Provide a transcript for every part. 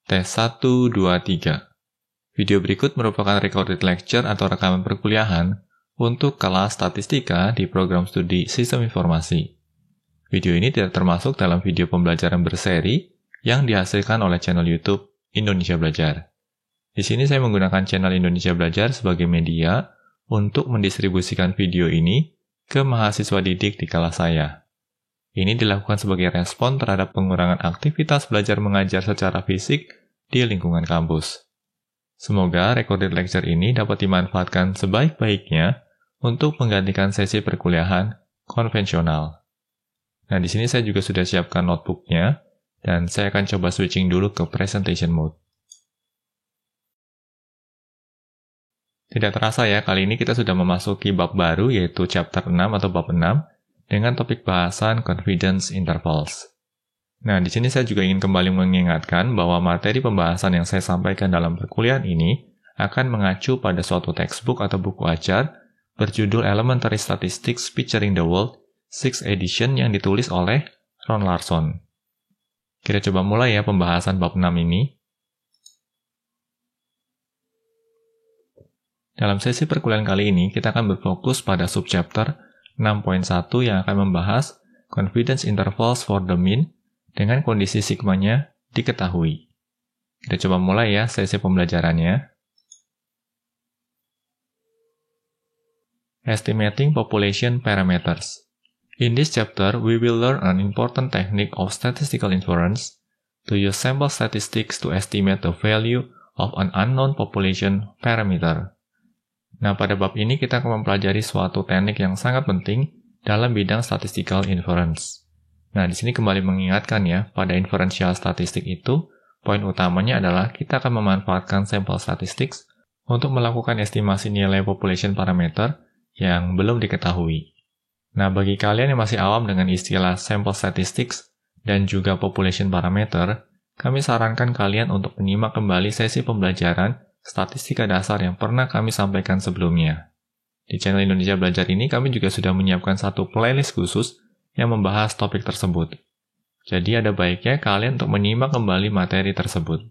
Tes 1, 2, 3. Video berikut merupakan recorded lecture atau rekaman perkuliahan untuk kelas statistika di program studi Sistem Informasi. Video ini tidak termasuk dalam video pembelajaran berseri yang dihasilkan oleh channel YouTube Indonesia Belajar. Di sini saya menggunakan channel Indonesia Belajar sebagai media untuk mendistribusikan video ini ke mahasiswa didik di kelas saya. Ini dilakukan sebagai respon terhadap pengurangan aktivitas belajar mengajar secara fisik di lingkungan kampus. Semoga recorded lecture ini dapat dimanfaatkan sebaik-baiknya untuk menggantikan sesi perkuliahan konvensional. Nah, di sini saya juga sudah siapkan notebooknya, dan saya akan coba switching dulu ke presentation mode. Tidak terasa ya, kali ini kita sudah memasuki bab baru, yaitu chapter 6 atau bab 6, dengan topik bahasan confidence intervals. Nah, di sini saya juga ingin kembali mengingatkan bahwa materi pembahasan yang saya sampaikan dalam perkuliahan ini akan mengacu pada suatu textbook atau buku ajar berjudul Elementary Statistics Picturing the World 6th edition yang ditulis oleh Ron Larson. Kita coba mulai ya pembahasan bab 6 ini. Dalam sesi perkuliahan kali ini, kita akan berfokus pada subchapter 6.1 yang akan membahas confidence intervals for the mean dengan kondisi sigmanya diketahui. Kita coba mulai ya sesi pembelajarannya. Estimating population parameters. In this chapter, we will learn an important technique of statistical inference to use sample statistics to estimate the value of an unknown population parameter. Nah, pada bab ini kita akan mempelajari suatu teknik yang sangat penting dalam bidang statistical inference. Nah, di sini kembali mengingatkan ya, pada inferential statistik itu, poin utamanya adalah kita akan memanfaatkan sample statistics untuk melakukan estimasi nilai population parameter yang belum diketahui. Nah, bagi kalian yang masih awam dengan istilah sample statistics dan juga population parameter, kami sarankan kalian untuk menyimak kembali sesi pembelajaran statistika dasar yang pernah kami sampaikan sebelumnya. Di channel Indonesia Belajar ini, kami juga sudah menyiapkan satu playlist khusus yang membahas topik tersebut. Jadi ada baiknya kalian untuk menyimak kembali materi tersebut.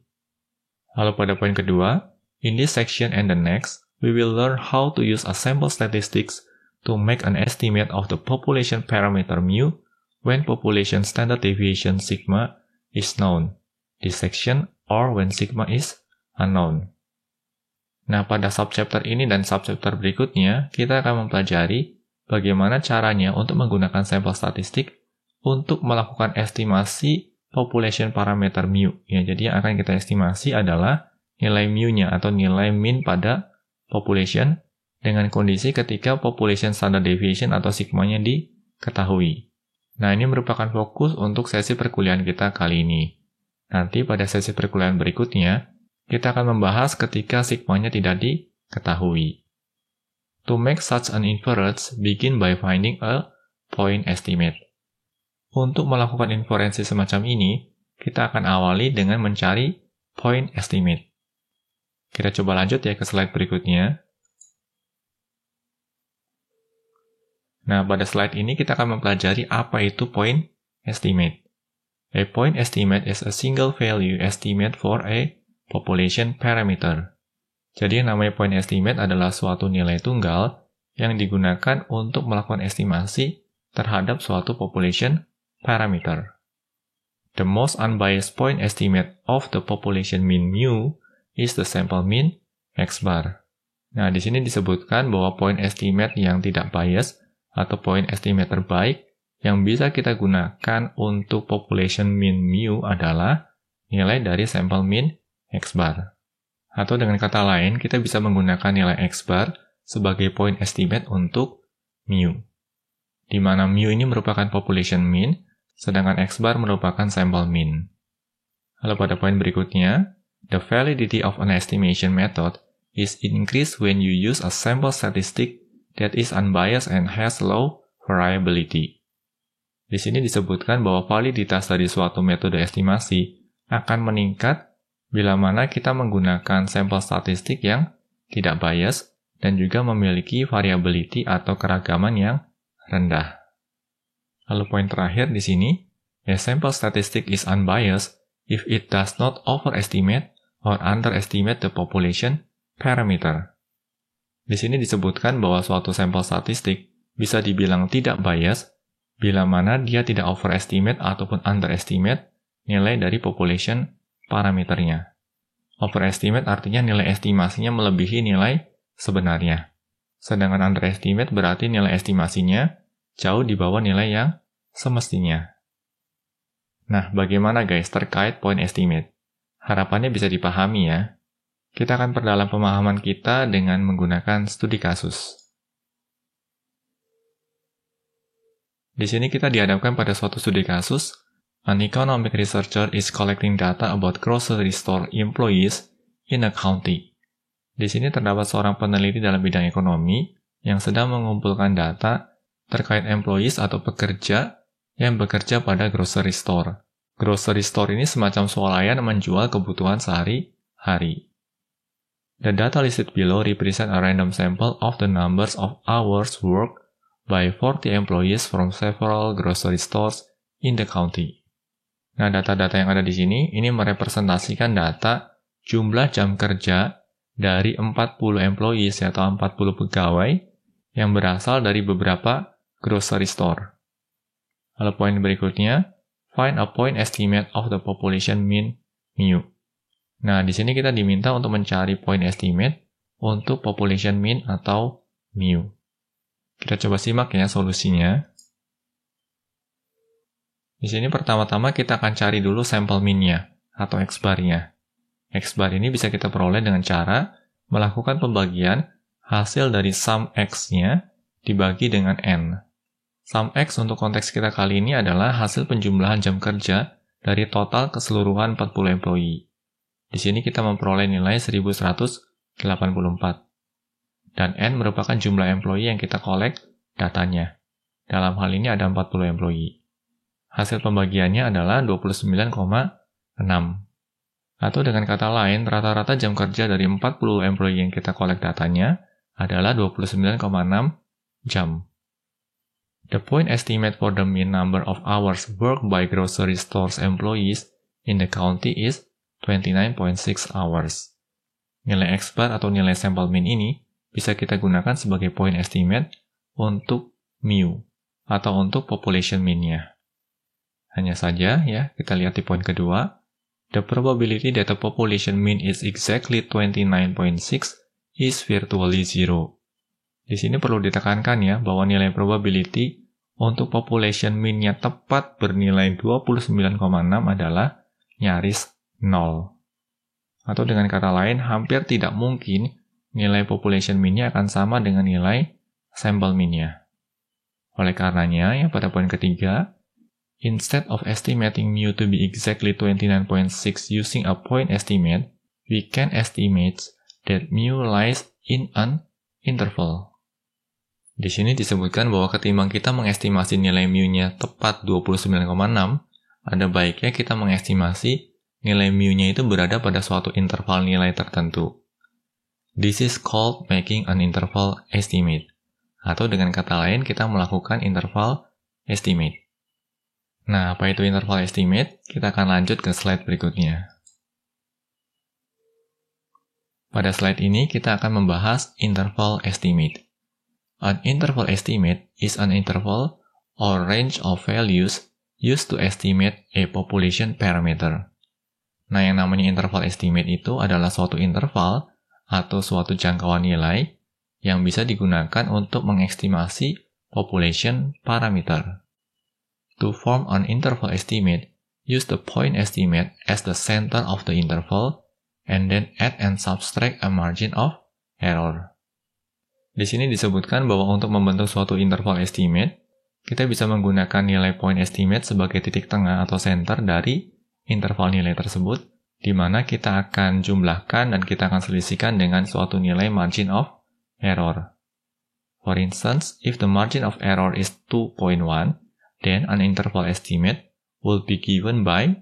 Lalu pada poin kedua, in this section and the next, we will learn how to use a sample statistics to make an estimate of the population parameter mu when population standard deviation sigma is known. This section or when sigma is unknown. Nah, pada subchapter ini dan subchapter berikutnya, kita akan mempelajari bagaimana caranya untuk menggunakan sampel statistik untuk melakukan estimasi population parameter mu. Ya, jadi yang akan kita estimasi adalah nilai mu-nya atau nilai mean pada population dengan kondisi ketika population standard deviation atau sigma-nya diketahui. Nah, ini merupakan fokus untuk sesi perkuliahan kita kali ini. Nanti pada sesi perkuliahan berikutnya, kita akan membahas ketika sigmanya tidak diketahui. To make such an inference, begin by finding a point estimate. Untuk melakukan inferensi semacam ini, kita akan awali dengan mencari point estimate. Kita coba lanjut ya ke slide berikutnya. Nah, pada slide ini kita akan mempelajari apa itu point estimate. A point estimate is a single value estimate for a population parameter. Jadi yang namanya point estimate adalah suatu nilai tunggal yang digunakan untuk melakukan estimasi terhadap suatu population parameter. The most unbiased point estimate of the population mean mu is the sample mean x bar. Nah, di sini disebutkan bahwa point estimate yang tidak bias atau point estimate terbaik yang bisa kita gunakan untuk population mean mu adalah nilai dari sample mean x bar. Atau dengan kata lain, kita bisa menggunakan nilai x bar sebagai point estimate untuk mu. Di mana mu ini merupakan population mean, sedangkan x bar merupakan sample mean. Lalu pada poin berikutnya, the validity of an estimation method is increased when you use a sample statistic that is unbiased and has low variability. Di sini disebutkan bahwa validitas dari suatu metode estimasi akan meningkat bila mana kita menggunakan sampel statistik yang tidak bias dan juga memiliki variability atau keragaman yang rendah. Lalu poin terakhir di sini, a sample statistic is unbiased if it does not overestimate or underestimate the population parameter. Di sini disebutkan bahwa suatu sampel statistik bisa dibilang tidak bias bila mana dia tidak overestimate ataupun underestimate nilai dari population parameternya. Overestimate artinya nilai estimasinya melebihi nilai sebenarnya. Sedangkan underestimate berarti nilai estimasinya jauh di bawah nilai yang semestinya. Nah, bagaimana guys terkait point estimate? Harapannya bisa dipahami ya. Kita akan perdalam pemahaman kita dengan menggunakan studi kasus. Di sini kita dihadapkan pada suatu studi kasus. An economic researcher is collecting data about grocery store employees in a county. Di sini terdapat seorang peneliti dalam bidang ekonomi yang sedang mengumpulkan data terkait employees atau pekerja yang bekerja pada grocery store. Grocery store ini semacam swalayan menjual kebutuhan sehari-hari. The data listed below represent a random sample of the numbers of hours worked by 40 employees from several grocery stores in the county. Nah, data-data yang ada di sini, ini merepresentasikan data jumlah jam kerja dari 40 employees atau 40 pegawai yang berasal dari beberapa grocery store. Lalu poin berikutnya, find a point estimate of the population mean mu. Nah, di sini kita diminta untuk mencari point estimate untuk population mean atau mu. Kita coba simak ya solusinya. Di sini pertama-tama kita akan cari dulu sampel mean-nya atau X-bar-nya. X-bar ini bisa kita peroleh dengan cara melakukan pembagian hasil dari sum X-nya dibagi dengan N. Sum X untuk konteks kita kali ini adalah hasil penjumlahan jam kerja dari total keseluruhan 40 employee. Di sini kita memperoleh nilai 1184. Dan N merupakan jumlah employee yang kita collect datanya. Dalam hal ini ada 40 employee. Hasil pembagiannya adalah 29,6. Atau dengan kata lain, rata-rata jam kerja dari 40 employee yang kita collect datanya adalah 29,6 jam. The point estimate for the mean number of hours worked by grocery stores employees in the county is 29.6 hours. Nilai X-bar atau nilai sampel mean ini bisa kita gunakan sebagai point estimate untuk mu atau untuk population mean-nya. Hanya saja ya, kita lihat di poin kedua. The probability that the population mean is exactly 29.6 is virtually zero. Di sini perlu ditekankan ya, bahwa nilai probability untuk population mean-nya tepat bernilai 29,6 adalah nyaris 0. Atau dengan kata lain, hampir tidak mungkin nilai population mean-nya akan sama dengan nilai sampel mean-nya. Oleh karenanya, ya pada poin ketiga, instead of estimating mu to be exactly 29.6 using a point estimate, we can estimate that mu lies in an interval. Di sini disebutkan bahwa ketimbang kita mengestimasi nilai mu-nya tepat 29,6, ada baiknya kita mengestimasi nilai mu-nya itu berada pada suatu interval nilai tertentu. This is called making an interval estimate. Atau dengan kata lain, kita melakukan interval estimate. Nah, apa itu interval estimate? Kita akan lanjut ke slide berikutnya. Pada slide ini, kita akan membahas interval estimate. An interval estimate is an interval or range of values used to estimate a population parameter. Nah, yang namanya interval estimate itu adalah suatu interval atau suatu jangkauan nilai yang bisa digunakan untuk mengestimasi population parameter. To form an interval estimate, use the point estimate as the center of the interval and then add and subtract a margin of error. Di sini disebutkan bahwa untuk membentuk suatu interval estimate, kita bisa menggunakan nilai point estimate sebagai titik tengah atau center dari interval nilai tersebut, di mana kita akan jumlahkan dan kita akan selisihkan dengan suatu nilai margin of error. For instance, if the margin of error is 2.1, then an interval estimate will be given by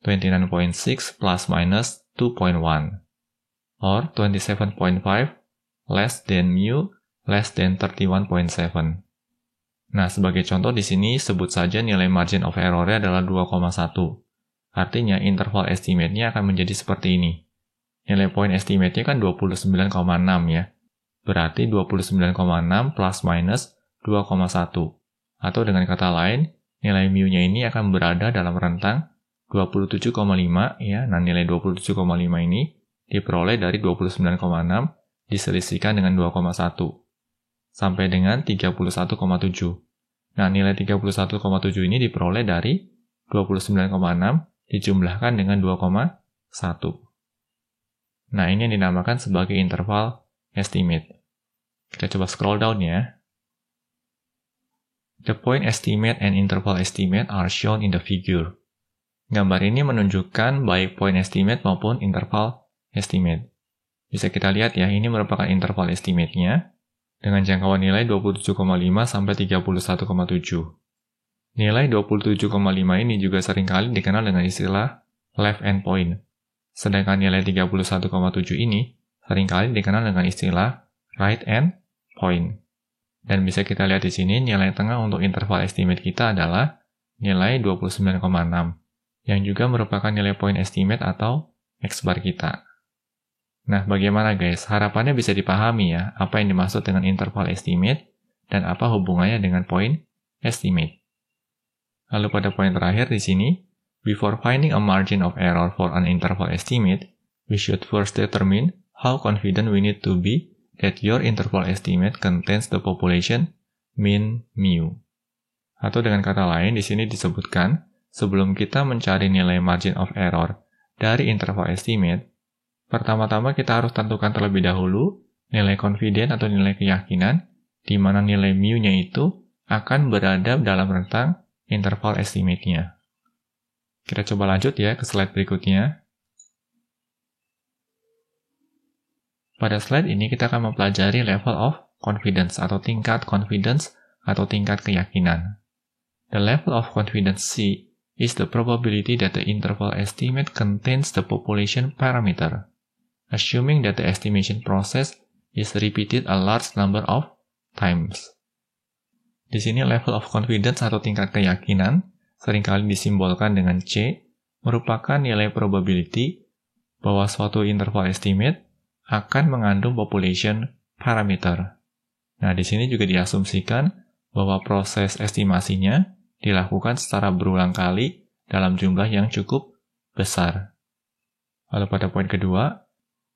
29.6 plus minus 2.1, or 27.5 less than mu less than 31.7. Nah, sebagai contoh di sini sebut saja nilai margin of error-nya adalah 2,1. Artinya interval estimate-nya akan menjadi seperti ini. Nilai point estimate-nya kan 29,6 ya. Berarti 29,6 plus minus 2,1. Atau dengan kata lain, nilai mu-nya ini akan berada dalam rentang 27,5 ya. Nah, nilai 27,5 ini diperoleh dari 29,6 diselisihkan dengan 2,1 sampai dengan 31,7. Nah, nilai 31,7 ini diperoleh dari 29,6 dijumlahkan dengan 2,1. Nah, ini yang dinamakan sebagai interval estimate. Kita coba scroll down ya. The point estimate and interval estimate are shown in the figure. Gambar ini menunjukkan baik point estimate maupun interval estimate. Bisa kita lihat ya, ini merupakan interval estimate-nya dengan jangkauan nilai 27,5 sampai 31,7. Nilai 27,5 ini juga seringkali dikenal dengan istilah left end point. Sedangkan nilai 31,7 ini seringkali dikenal dengan istilah right end point. Dan bisa kita lihat di sini nilai tengah untuk interval estimate kita adalah nilai 29,6 yang juga merupakan nilai point estimate atau X-bar kita. Nah, bagaimana guys? Harapannya bisa dipahami ya apa yang dimaksud dengan interval estimate dan apa hubungannya dengan point estimate. Lalu pada poin terakhir di sini, before finding a margin of error for an interval estimate, we should first determine how confident we need to be that your interval estimate contains the population mean mu. Atau dengan kata lain, di sini disebutkan, sebelum kita mencari nilai margin of error dari interval estimate, pertama-tama kita harus tentukan terlebih dahulu nilai confident atau nilai keyakinan, di mana nilai mu-nya itu akan berada dalam rentang interval estimate-nya. Kita coba lanjut ya ke slide berikutnya. Pada slide ini kita akan mempelajari level of confidence atau tingkat confidence atau tingkat keyakinan. The level of confidence C is the probability that the interval estimate contains the population parameter, assuming that the estimation process is repeated a large number of times. Di sini level of confidence atau tingkat keyakinan seringkali disimbolkan dengan C, merupakan nilai probability bahwa suatu interval estimate akan mengandung population parameter. Nah, di sini juga diasumsikan bahwa proses estimasinya dilakukan secara berulang kali dalam jumlah yang cukup besar. Lalu pada poin kedua,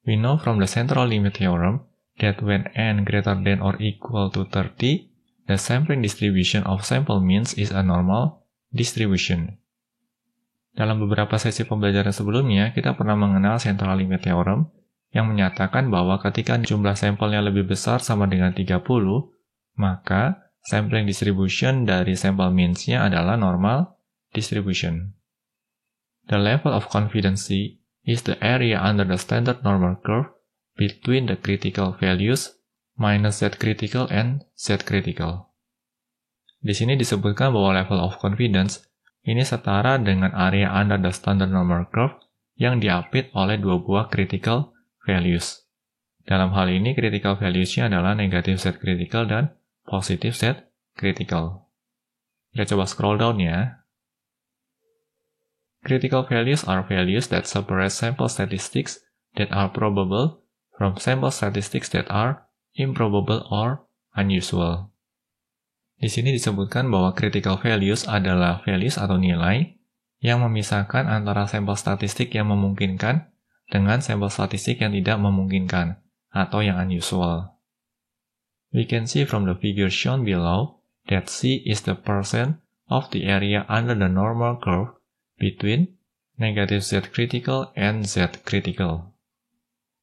we know from the central limit theorem that when n greater than or equal to 30, the sampling distribution of sample means is a normal distribution. Dalam beberapa sesi pembelajaran sebelumnya, kita pernah mengenal central limit theorem yang menyatakan bahwa ketika jumlah sampelnya lebih besar sama dengan 30, maka sampling distribution dari sample means-nya adalah normal distribution. The level of confidence is the area under the standard normal curve between the critical values minus Z critical and Z critical. Di sini disebutkan bahwa level of confidence ini setara dengan area under the standard normal curve yang diapit oleh dua buah critical values. Dalam hal ini critical values-nya adalah negative Z critical dan positive Z critical. Kita coba scroll down ya. Critical values are values that separate sample statistics that are probable from sample statistics that are improbable or unusual. Di sini disebutkan bahwa critical values adalah values atau nilai yang memisahkan antara sampel statistik yang memungkinkan dengan sampel statistik yang tidak memungkinkan atau yang unusual. We can see from the figure shown below that C is the percent of the area under the normal curve between negative Z critical and Z critical.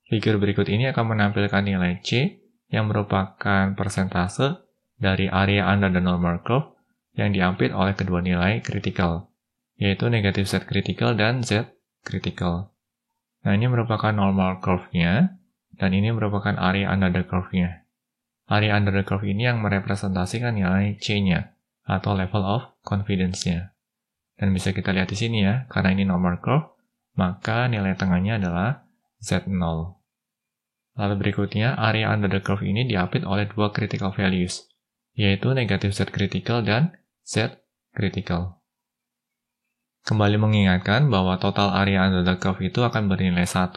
Figur berikut ini akan menampilkan nilai C yang merupakan persentase dari area under the normal curve yang diapit oleh kedua nilai critical, yaitu negative Z critical dan Z critical. Nah, ini merupakan normal curve-nya, dan ini merupakan area under the curve-nya. Area under the curve ini yang merepresentasikan nilai C-nya, atau level of confidence-nya. Dan bisa kita lihat di sini ya, karena ini normal curve, maka nilai tengahnya adalah Z0. Lalu berikutnya, area under the curve ini diapit oleh dua critical values, yaitu negative Z critical dan Z critical. Kembali mengingatkan bahwa total area under the curve itu akan bernilai 1.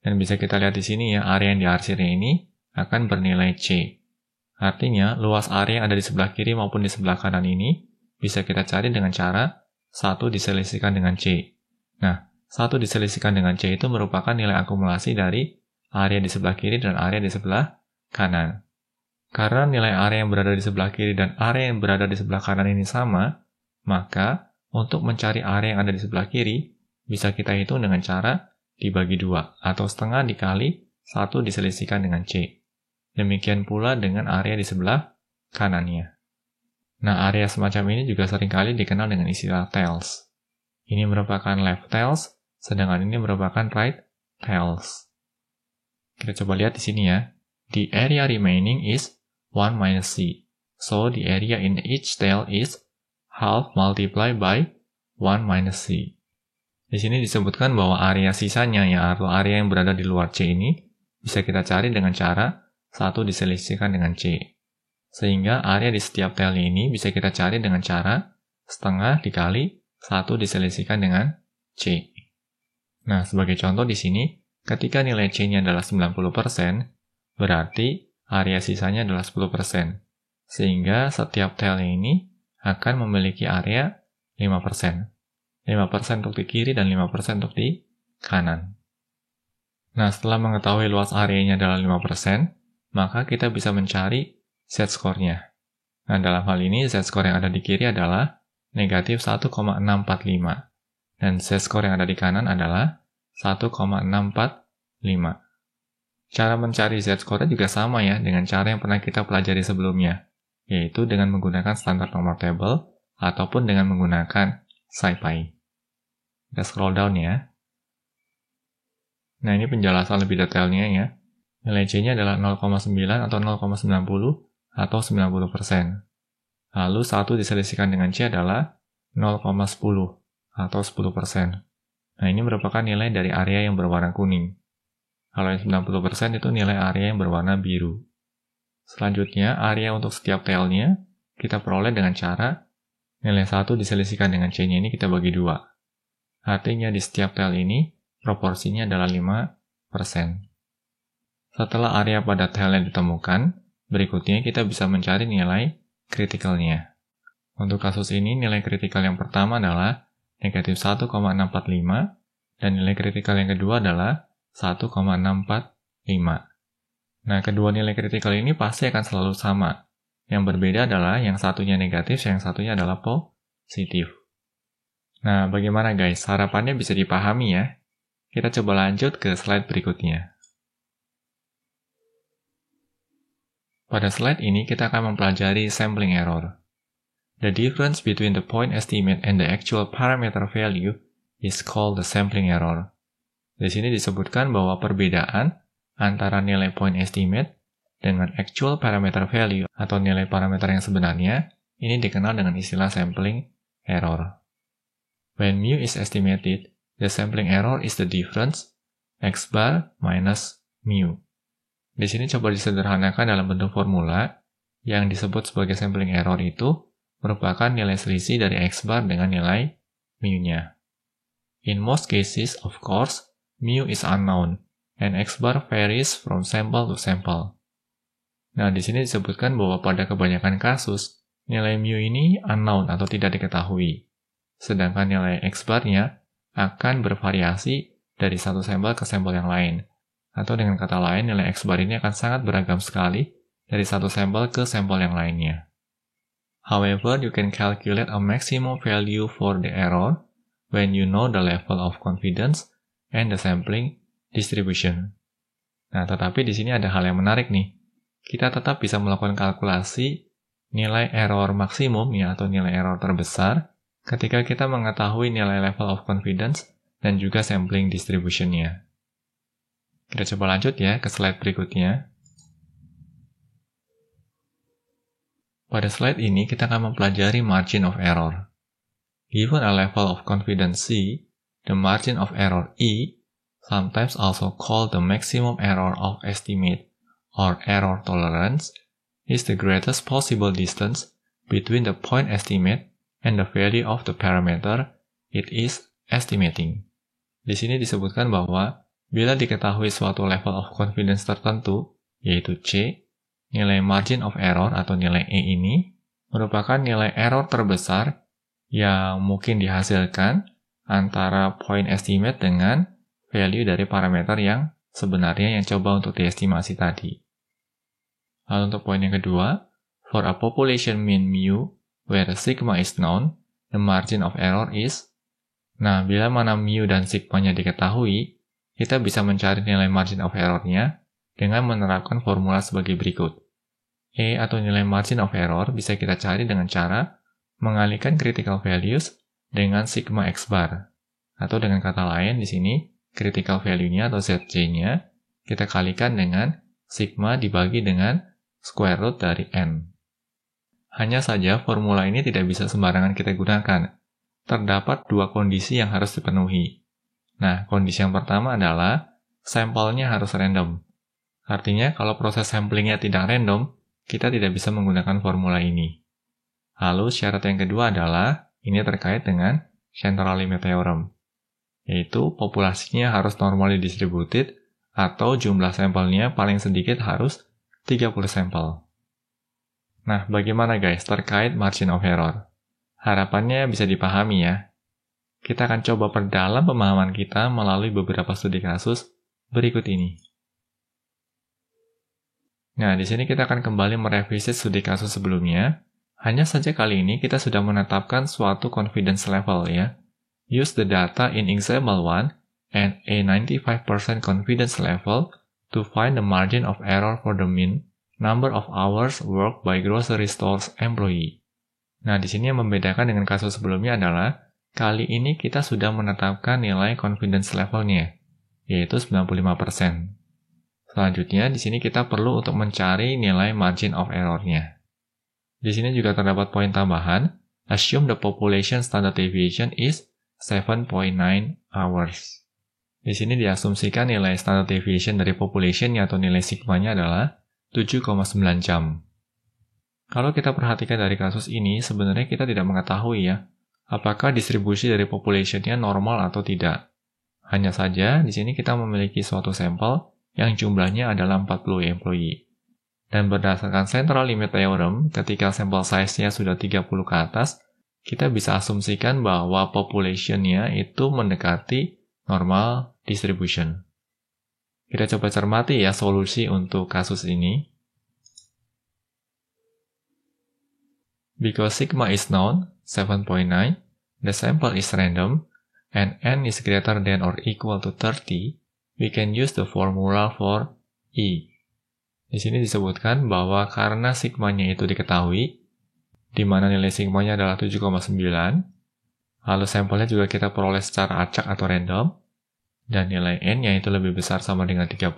Dan bisa kita lihat di sini ya, area yang diarsirnya ini akan bernilai C. Artinya, luas area yang ada di sebelah kiri maupun di sebelah kanan ini bisa kita cari dengan cara 1 diselisihkan dengan C. Nah, 1 diselisihkan dengan C itu merupakan nilai akumulasi dari area di sebelah kiri dan area di sebelah kanan. Karena nilai area yang berada di sebelah kiri dan area yang berada di sebelah kanan ini sama, maka untuk mencari area yang ada di sebelah kiri, bisa kita hitung dengan cara dibagi 2, atau setengah dikali 1 diselisihkan dengan C. Demikian pula dengan area di sebelah kanannya. Nah, area semacam ini juga seringkali dikenal dengan istilah tails. Ini merupakan left tails, sedangkan ini merupakan right tails. Kita coba lihat di sini ya. The area remaining is 1 minus C. So, the area in each tail is half multiplied by 1 minus C. Di sini disebutkan bahwa area sisanya ya, atau area yang berada di luar C ini bisa kita cari dengan cara 1 diselisihkan dengan C. Sehingga area di setiap tail ini bisa kita cari dengan cara setengah dikali 1 diselisihkan dengan C. Nah, sebagai contoh di sini, ketika nilai C-nya adalah 90%, berarti area sisanya adalah 10%. Sehingga setiap tail ini akan memiliki area 5%. 5% untuk di kiri dan 5% untuk di kanan. Nah, setelah mengetahui luas areanya adalah 5%, maka kita bisa mencari z-score-nya. Nah, dalam hal ini z-score yang ada di kiri adalah negatif 1,645. Dan z-score yang ada di kanan adalah 1,645. Cara mencari z-score juga sama ya, dengan cara yang pernah kita pelajari sebelumnya, yaitu dengan menggunakan standar nomor table ataupun dengan menggunakan SciPy. Kita scroll down ya. Nah, ini penjelasan lebih detailnya ya. Nilai C-nya adalah 0,9 atau 0,90 atau 90%. Lalu 1 diselisihkan dengan C adalah 0,10 atau 10%. Nah, ini merupakan nilai dari area yang berwarna kuning. Kalau yang 90% itu nilai area yang berwarna biru. Selanjutnya, area untuk setiap tailnya kita peroleh dengan cara nilai 1 diselisihkan dengan C-nya ini kita bagi 2. Artinya di setiap tail ini proporsinya adalah 5%. Setelah area pada tailnya ditemukan, berikutnya kita bisa mencari nilai kritikalnya. Untuk kasus ini, nilai kritikal yang pertama adalah negatif 1,645 dan nilai kritikal yang kedua adalah 1,645. Nah, kedua nilai kritikal ini pasti akan selalu sama. Yang berbeda adalah yang satunya negatif, yang satunya adalah positif. Nah, bagaimana guys? Harapannya bisa dipahami ya. Kita coba lanjut ke slide berikutnya. Pada slide ini kita akan mempelajari sampling error. The difference between the point estimate and the actual parameter value is called the sampling error. Di sini disebutkan bahwa perbedaan antara nilai point estimate dengan actual parameter value atau nilai parameter yang sebenarnya ini dikenal dengan istilah sampling error. When mu is estimated, the sampling error is the difference x bar minus mu. Di sini coba disederhanakan dalam bentuk formula yang disebut sebagai sampling error itu merupakan nilai selisih dari x bar dengan nilai mu-nya. In most cases, of course, mu is unknown and x bar varies from sample to sample. Nah, di sini disebutkan bahwa pada kebanyakan kasus, nilai mu ini unknown atau tidak diketahui. Sedangkan nilai x bar-nya akan bervariasi dari satu sampel ke sampel yang lain. Atau dengan kata lain, nilai x bar ini akan sangat beragam sekali dari satu sampel ke sampel yang lainnya. However, you can calculate a maximum value for the error when you know the level of confidence and the sampling distribution. Nah, tetapi di sini ada hal yang menarik nih. Kita tetap bisa melakukan kalkulasi nilai error maksimum ya, atau nilai error terbesar ketika kita mengetahui nilai level of confidence dan juga sampling distribution-nya. Kita coba lanjut ya ke slide berikutnya. Pada slide ini kita akan mempelajari margin of error. Given a level of confidence C, the margin of error E, sometimes also called the maximum error of estimate or error tolerance, is the greatest possible distance between the point estimate and the value of the parameter it is estimating. Di sini disebutkan bahwa bila diketahui suatu level of confidence tertentu, yaitu C, nilai margin of error atau nilai E ini merupakan nilai error terbesar yang mungkin dihasilkan antara point estimate dengan value dari parameter yang sebenarnya yang coba untuk diestimasi tadi. Lalu untuk poin yang kedua, for a population mean mu, where sigma is known, the margin of error is. Nah, bila mana mu dan sigma-nya diketahui, kita bisa mencari nilai margin of error-nya dengan menerapkan formula sebagai berikut. E atau nilai margin of error bisa kita cari dengan cara mengalihkan critical values dengan sigma x bar. Atau dengan kata lain di sini, critical value-nya atau Zj-nya kita kalikan dengan sigma dibagi dengan square root dari n. Hanya saja formula ini tidak bisa sembarangan kita gunakan. Terdapat dua kondisi yang harus dipenuhi. Nah, kondisi yang pertama adalah sampelnya harus random. Artinya kalau proses samplingnya tidak random, kita tidak bisa menggunakan formula ini. Lalu syarat yang kedua adalah ini terkait dengan central limit theorem, yaitu populasinya harus normally distributed atau jumlah sampelnya paling sedikit harus 30 sampel. Nah, bagaimana guys terkait margin of error? Harapannya bisa dipahami ya. Kita akan coba perdalam pemahaman kita melalui beberapa studi kasus berikut ini. Nah, di sini kita akan kembali merevisi studi kasus sebelumnya. Hanya saja kali ini kita sudah menetapkan suatu confidence level ya. Use the data in example 1 and a 95% confidence level to find the margin of error for the mean number of hours worked by grocery stores employee. Nah, di sini yang membedakan dengan kasus sebelumnya adalah kali ini kita sudah menetapkan nilai confidence levelnya, yaitu 95%. Selanjutnya, di sini kita perlu untuk mencari nilai margin of error-nya. Di sini juga terdapat poin tambahan, assume the population standard deviation is 7.9 hours. Di sini diasumsikan nilai standard deviation dari population-nya atau nilai sigma-nya adalah 7,9 jam. Kalau kita perhatikan dari kasus ini, sebenarnya kita tidak mengetahui ya, apakah distribusi dari population-nya normal atau tidak. Hanya saja, di sini kita memiliki suatu sampel yang jumlahnya adalah 40 employee. Dan berdasarkan central limit theorem, ketika sampel size-nya sudah 30 ke atas, kita bisa asumsikan bahwa population-nya itu mendekati normal distribution. Kita coba cermati ya solusi untuk kasus ini. Because sigma is known, 7.9, the sample is random, and n is greater than or equal to 30, we can use the formula for E. Di sini disebutkan bahwa karena sigmanya itu diketahui, di mana nilai sigmanya adalah 7,9, lalu sampelnya juga kita peroleh secara acak atau random, dan nilai n-nya itu lebih besar sama dengan 30,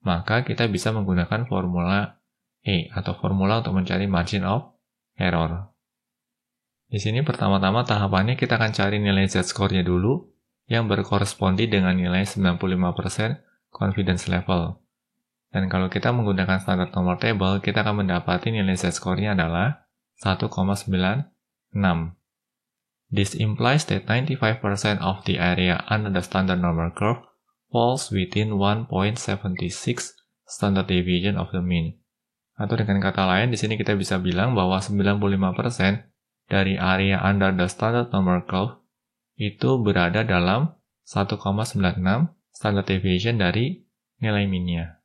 maka kita bisa menggunakan formula E atau formula untuk mencari margin of error. Di sini pertama-tama tahapannya kita akan cari nilai z-score-nya dulu yang berkorespondi dengan nilai 95% confidence level. Dan kalau kita menggunakan standard normal table, kita akan mendapati nilai z-score-nya adalah 1,96. This implies that 95% of the area under the standard normal curve falls within 1.76 standard deviation of the mean. Atau dengan kata lain, di sini kita bisa bilang bahwa 95% dari area under the standard normal curve itu berada dalam 1,96 standard deviation dari nilai min-nya.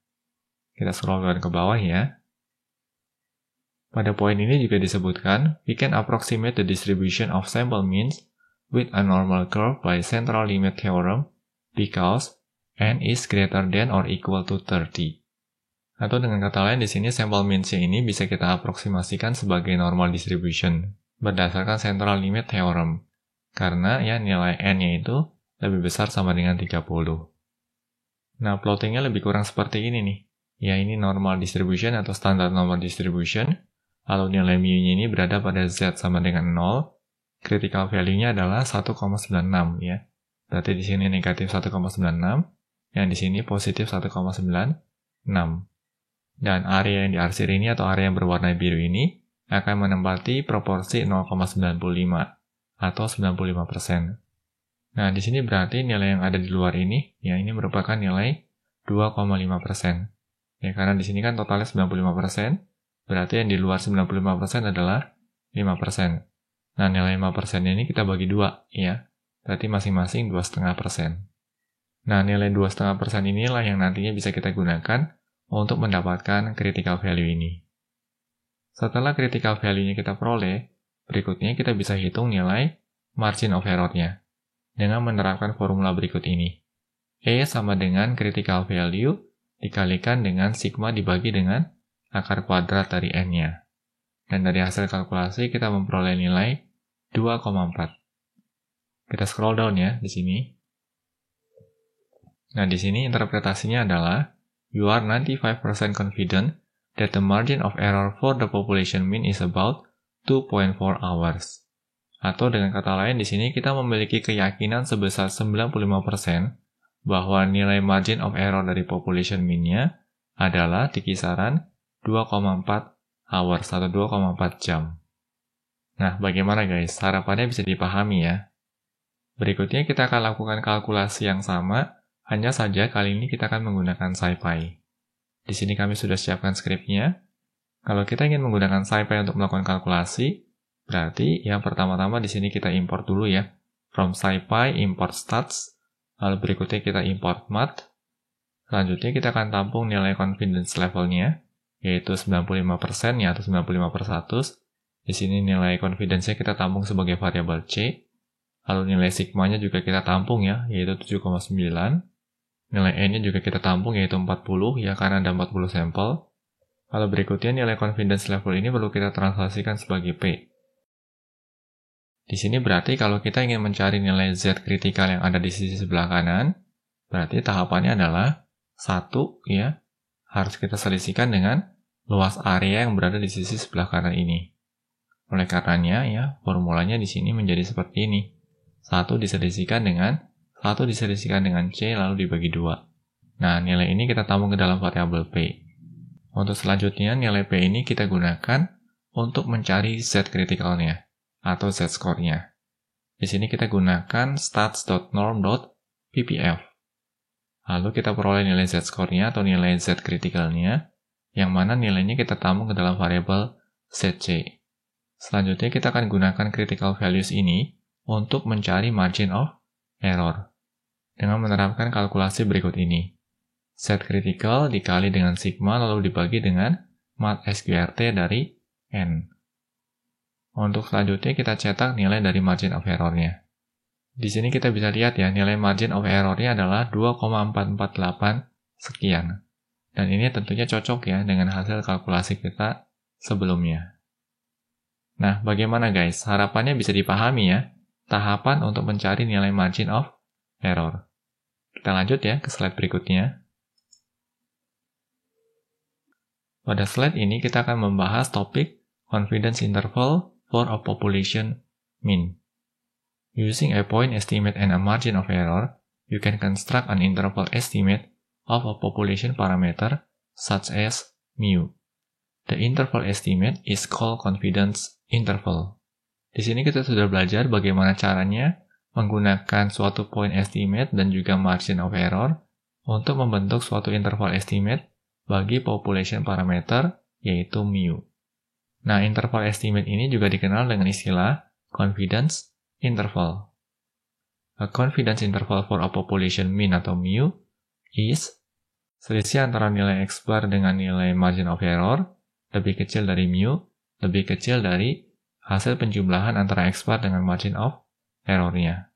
Kita scroll ke bawah ya. Pada poin ini juga disebutkan, we can approximate the distribution of sample means with a normal curve by central limit theorem because n is greater than or equal to 30. Atau dengan kata lain, di sini sample means ini bisa kita aproksimasikan sebagai normal distribution berdasarkan central limit theorem. Karena ya nilai n-nya itu lebih besar sama dengan 30. Nah, plottingnya lebih kurang seperti ini nih. Ya, ini normal distribution atau standard normal distribution. Lalu nilai mu-nya ini berada pada z sama dengan 0. Critical value-nya adalah 1,96 ya. Berarti di sini negatif 1,96, yang di sini positif 1,96. Dan area yang diarsir ini atau area yang berwarna biru ini akan menempati proporsi 0,95. atau 95%. Nah, di sini berarti nilai yang ada di luar ini, ya ini merupakan nilai 2,5%. Ya, karena di sini kan totalnya 95%, berarti yang di luar 95% adalah 5%. Nah, nilai 5% ini kita bagi 2, ya. Berarti masing-masing 2,5%. Nah, nilai 2,5% inilah yang nantinya bisa kita gunakan untuk mendapatkan critical value ini. Setelah critical value-nya kita peroleh, berikutnya kita bisa hitung nilai margin of error-nya dengan menerapkan formula berikut ini. E sama dengan critical value dikalikan dengan sigma dibagi dengan akar kuadrat dari N-nya. Dan dari hasil kalkulasi kita memperoleh nilai 2,4. Kita scroll down ya di sini. Nah, di sini interpretasinya adalah you are 95% confident that the margin of error for the population mean is about 2.4 hours. Atau dengan kata lain di sini kita memiliki keyakinan sebesar 95% bahwa nilai margin of error dari population mean-nya adalah di kisaran 2,4 hours atau 2,4 jam. Nah, bagaimana guys? Harapannya bisa dipahami ya. Berikutnya kita akan lakukan kalkulasi yang sama, hanya saja kali ini kita akan menggunakan SciPy. Di sini kami sudah siapkan skripnya. Kalau kita ingin menggunakan SciPy untuk melakukan kalkulasi, berarti yang pertama-tama di sini kita import dulu ya. From SciPy import stats, lalu berikutnya kita import math. Selanjutnya kita akan tampung nilai confidence level-nya, yaitu 95% ya atau 95/100. Di sini nilai confidence-nya kita tampung sebagai variabel C. Lalu nilai sigma-nya juga kita tampung ya, yaitu 7,9. Nilai N-nya juga kita tampung yaitu 40 ya karena ada 40 sampel. Lalu berikutnya nilai confidence level ini perlu kita translasikan sebagai P. Di sini berarti kalau kita ingin mencari nilai Z kritikal yang ada di sisi sebelah kanan, berarti tahapannya adalah 1 ya, harus kita selisihkan dengan luas area yang berada di sisi sebelah kanan ini. Oleh karenanya ya, formulanya di sini menjadi seperti ini. 1 diselisihkan dengan C lalu dibagi 2. Nah, nilai ini kita tampung ke dalam variabel P. Untuk selanjutnya, nilai P ini kita gunakan untuk mencari Z kritikalnya atau Z score-nya. Di sini kita gunakan stats.norm.ppf. Lalu kita peroleh nilai Z score-nya atau nilai Z kritikalnya, yang mana nilainya kita tampung ke dalam variabel ZC. Selanjutnya kita akan gunakan critical values ini untuk mencari margin of error dengan menerapkan kalkulasi berikut ini. Z critical dikali dengan sigma lalu dibagi dengan mat SQRT dari N. Untuk selanjutnya kita cetak nilai dari margin of error-nya. Di sini kita bisa lihat ya, nilai margin of error-nya adalah 2,448 sekian. Dan ini tentunya cocok ya dengan hasil kalkulasi kita sebelumnya. Nah, bagaimana guys? Harapannya bisa dipahami ya, tahapan untuk mencari nilai margin of error. Kita lanjut ya ke slide berikutnya. Pada slide ini kita akan membahas topik confidence interval for a population mean. Using a point estimate and a margin of error, you can construct an interval estimate of a population parameter such as mu. The interval estimate is called confidence interval. Di sini kita sudah belajar bagaimana caranya menggunakan suatu point estimate dan juga margin of error untuk membentuk suatu interval estimate bagi population parameter yaitu mu. Nah, interval estimate ini juga dikenal dengan istilah confidence interval. A confidence interval for a population mean atau mu is selisih antara nilai X bar dengan nilai margin of error lebih kecil dari mu, lebih kecil dari hasil penjumlahan antara X bar dengan margin of error-nya.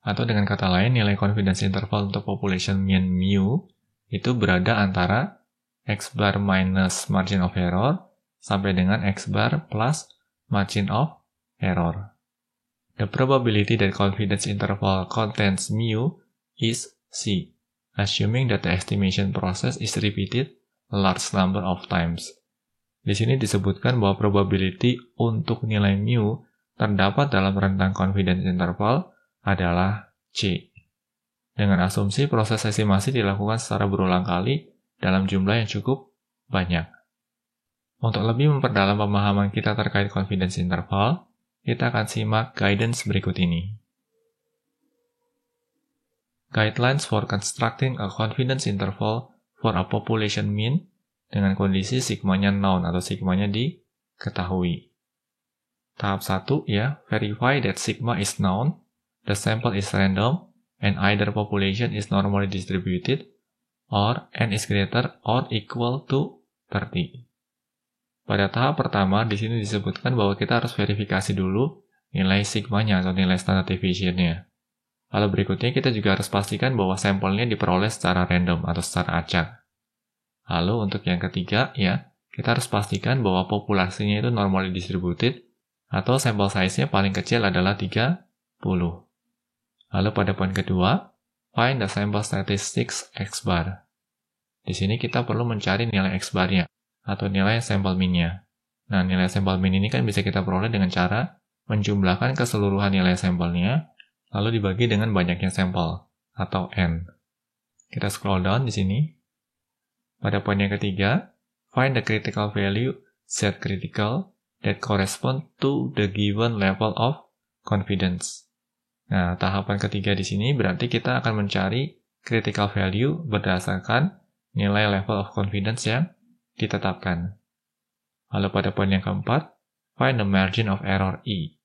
Atau dengan kata lain, nilai confidence interval untuk population mean mu itu berada antara X bar minus margin of error sampai dengan X bar plus margin of error. The probability that confidence interval contains mu is C, assuming that the estimation process is repeated a large number of times. Di sini disebutkan bahwa probability untuk nilai mu terdapat dalam rentang confidence interval adalah C. Dengan asumsi proses estimasi dilakukan secara berulang kali dalam jumlah yang cukup banyak. Untuk lebih memperdalam pemahaman kita terkait confidence interval, kita akan simak guidance berikut ini. Guidelines for constructing a confidence interval for a population mean dengan kondisi sigmanya known atau sigmanya diketahui. Tahap 1 ya, verify that sigma is known, the sample is random, and either population is normally distributed, or n is greater or equal to 30. Pada tahap pertama, di sini disebutkan bahwa kita harus verifikasi dulu nilai sigmanya atau nilai standard deviation-nya. Lalu berikutnya kita juga harus pastikan bahwa sampelnya diperoleh secara random atau secara acak. Lalu untuk yang ketiga ya, kita harus pastikan bahwa populasinya itu normally distributed atau sampel size-nya paling kecil adalah 30. Lalu pada poin kedua, find the sample statistics X bar. Di sini kita perlu mencari nilai X bar-nya atau nilai sampel min-nya. Nah, nilai sampel min ini kan bisa kita peroleh dengan cara menjumlahkan keseluruhan nilai sampelnya lalu dibagi dengan banyaknya sampel atau N. Kita scroll down di sini. Pada poin yang ketiga, find the critical value Z critical that correspond to the given level of confidence. Nah, tahapan ketiga di sini berarti kita akan mencari critical value berdasarkan nilai level of confidence yang ditetapkan. Lalu pada poin yang keempat, find the margin of error E.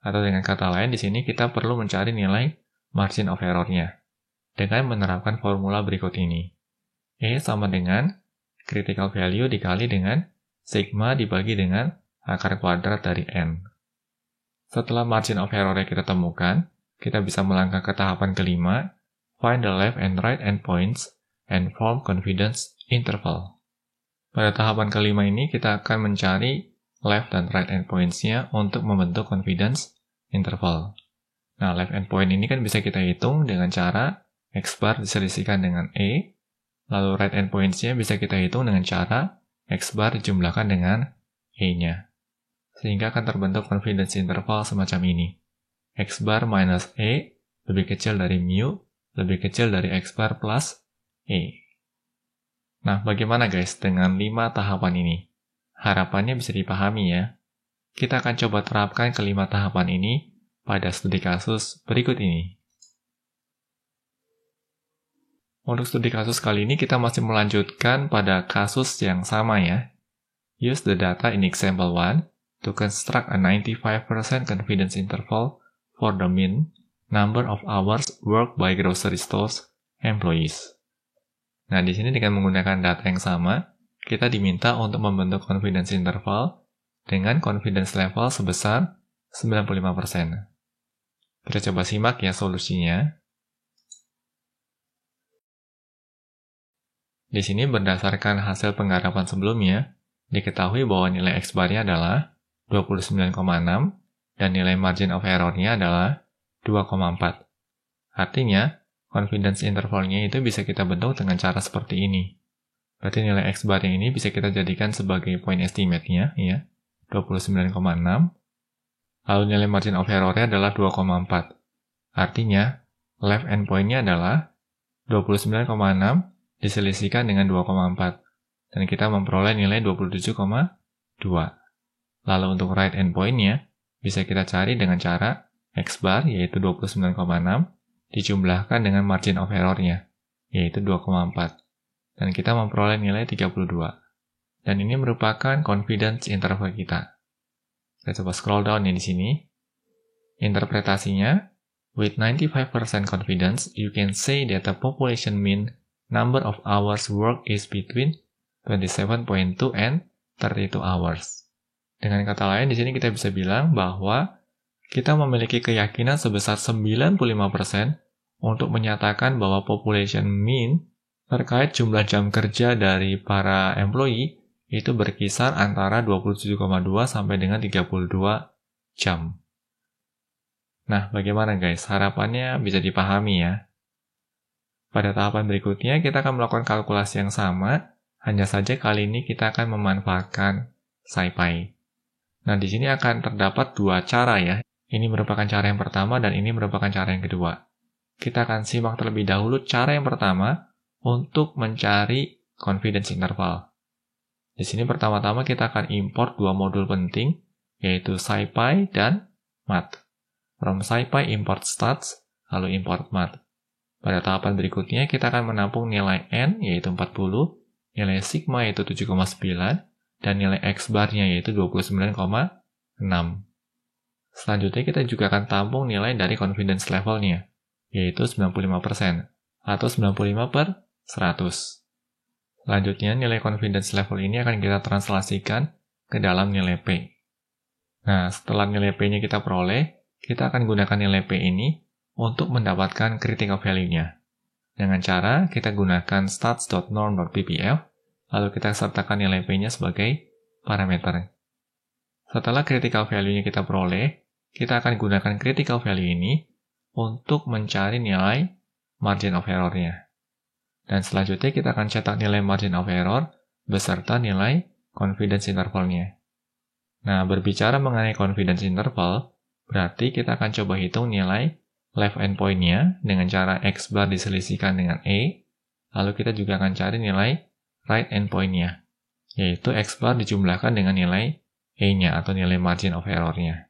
Atau dengan kata lain, di sini kita perlu mencari nilai margin of error-nya dengan menerapkan formula berikut ini. E sama dengan critical value dikali dengan sigma dibagi dengan akar kuadrat dari N. Setelah margin of error-nya kita temukan, kita bisa melangkah ke tahapan kelima, find the left and right endpoints and form confidence interval. Pada tahapan kelima ini, kita akan mencari left dan right endpoints-nya untuk membentuk confidence interval. Nah, left endpoint ini kan bisa kita hitung dengan cara X bar diselisihkan dengan E, lalu right endpoints-nya bisa kita hitung dengan cara X bar dijumlahkan dengan E-nya. Sehingga akan terbentuk confidence interval semacam ini. X bar minus E lebih kecil dari mu, lebih kecil dari X bar plus E. Nah, bagaimana guys dengan 5 tahapan ini? Harapannya bisa dipahami ya. Kita akan coba terapkan kelima tahapan ini pada studi kasus berikut ini. Untuk studi kasus kali ini kita masih melanjutkan pada kasus yang sama ya. Use the data in example 1 to construct a 95% confidence interval for the mean number of hours worked by grocery stores employees. Nah, di sini dengan menggunakan data yang sama, kita diminta untuk membentuk confidence interval dengan confidence level sebesar 95%. Kita coba simak ya solusinya. Di sini berdasarkan hasil penggarapan sebelumnya, diketahui bahwa nilai X bar-nya adalah 29,6 dan nilai margin of error-nya adalah 2,4. Artinya, confidence interval-nya itu bisa kita bentuk dengan cara seperti ini. Berarti nilai X bar yang ini bisa kita jadikan sebagai point estimate-nya, ya, 29,6. Lalu nilai margin of error-nya adalah 2,4. Artinya, left endpoint-nya adalah 29,6 diselisihkan dengan 2,4. Dan kita memperoleh nilai 27,2. Lalu untuk right endpoint-nya, bisa kita cari dengan cara X bar, yaitu 29,6, dijumlahkan dengan margin of error-nya, yaitu 2,4. Dan kita memperoleh nilai 32. Dan ini merupakan confidence interval kita. Kita coba scroll down ya di sini. Interpretasinya, with 95% confidence, you can say that the population mean number of hours worked is between 27.2 and 32 hours. Dengan kata lain, di sini kita bisa bilang bahwa kita memiliki keyakinan sebesar 95% untuk menyatakan bahwa population mean terkait jumlah jam kerja dari para employee itu berkisar antara 27,2 sampai dengan 32 jam. Nah, bagaimana guys? Harapannya bisa dipahami ya. Pada tahapan berikutnya, kita akan melakukan kalkulasi yang sama, hanya saja kali ini kita akan memanfaatkan SciPy. Nah, di sini akan terdapat dua cara ya. Ini merupakan cara yang pertama dan ini merupakan cara yang kedua. Kita akan simak terlebih dahulu cara yang pertama untuk mencari confidence interval. Di sini pertama-tama kita akan import dua modul penting, yaitu SciPy dan math. From SciPy import stats, lalu import math. Pada tahapan berikutnya, kita akan menampung nilai n, yaitu 40, nilai sigma, yaitu 7,9, dan nilai x-bar-nya, yaitu 29,6. Selanjutnya, kita juga akan tampung nilai dari confidence level-nya, yaitu 95%, atau 95/100. Selanjutnya, nilai confidence level ini akan kita translasikan ke dalam nilai P. Nah, setelah nilai P-nya kita peroleh, kita akan gunakan nilai P ini untuk mendapatkan critical value-nya. Dengan cara kita gunakan stats.norm.ppf, lalu kita sertakan nilai P-nya sebagai parameter. Setelah critical value-nya kita peroleh, kita akan gunakan critical value ini untuk mencari nilai margin of error-nya. Dan selanjutnya kita akan cetak nilai margin of error beserta nilai confidence interval-nya. Nah, berbicara mengenai confidence interval, berarti kita akan coba hitung nilai left endpoint-nya dengan cara x-bar diselisihkan dengan E, lalu kita juga akan cari nilai right endpoint-nya, yaitu x-bar dijumlahkan dengan nilai E-nya atau nilai margin of error-nya.